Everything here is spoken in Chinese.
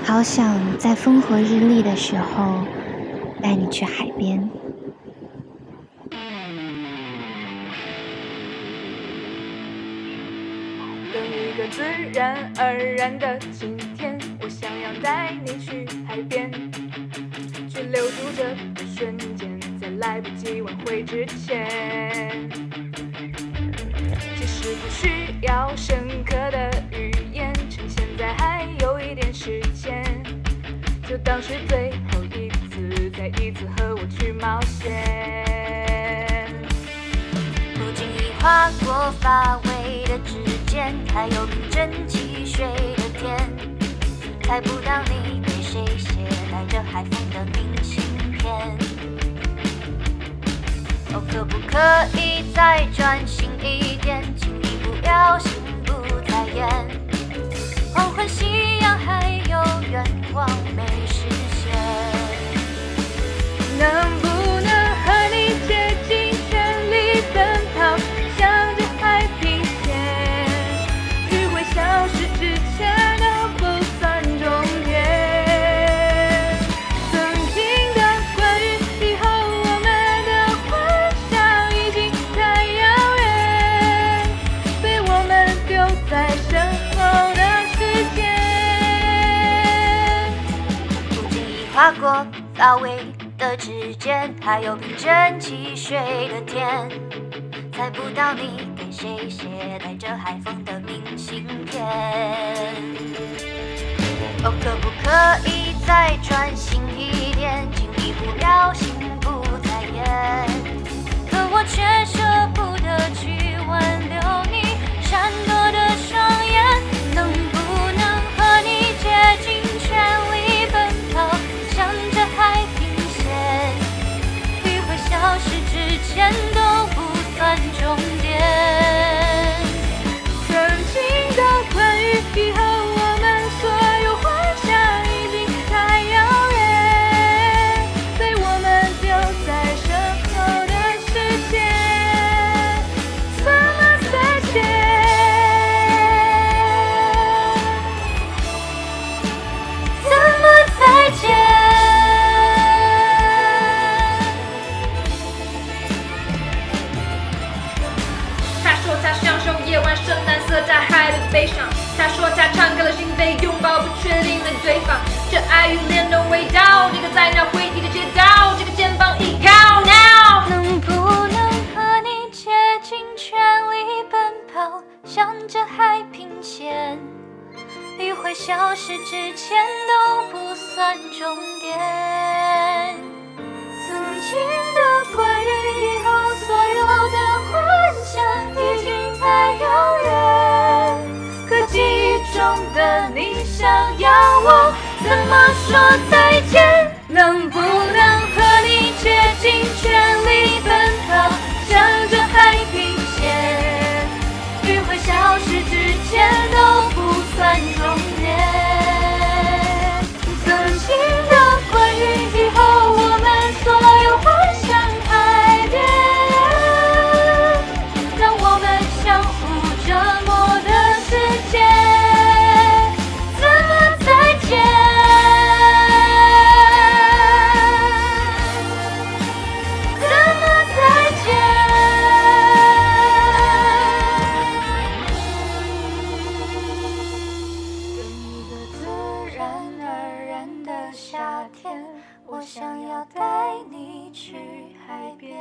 好想在风和日丽的时候带你去海边。等一个自然而然的晴天，我想要带你去海边，去留住这个瞬间，在来不及挽回之前。其实不需要深刻的语言，趁现在还有一点时间，就当是最后一次，再一次和我去冒险。不经意划过发尾的指尖，还有冰镇汽水的甜，猜不到你给谁写带着海风的明信片。哦，可不可以再专心一点，请你不要心不在焉，黄昏夕阳还有愿望没实现。能不能和你竭尽全力奔跑，向着海平线，余晖消失之前都不算终点。曾经的关于以后我们的幻想已经太遥远，被我们丢在身后的时间。不经意划过发尾的指尖，还有冰镇汽水的甜，猜不到你给谁写带着海风的明信片。哦，可不可以再专心一点，请你不要心不在焉，可我却舍不得去挽留你闪躲的双眼。能不能和你竭尽全力奔跑，向着海平线，余晖消失之前都不算终点。曾经的关于以后我们所有幻想已经太遥远，被我们丢在身后的时间。怎么再见？怎么再见？他说他享受夜晚深蓝色大海的悲伤，他说他敞开了心扉，拥抱不确定的对方。这爱与恋的味道，这个在那回忆的街道，这个肩膀依靠 now。能不能和你竭尽全力奔跑，向着海平线，余晖消失之前都不算终点。曾经的关于以后所有的幻想已经太遥远，可记忆中的你想要我怎么说再见？能不能和你竭尽全力奔跑，向着海平线，余晖消失之前都不算终点。曾经的关于以后我们所有幻想改变，让我们相互折磨的时间。怎么再见？怎么再见？跟一个自然而然的夏天，我想要带你去海边。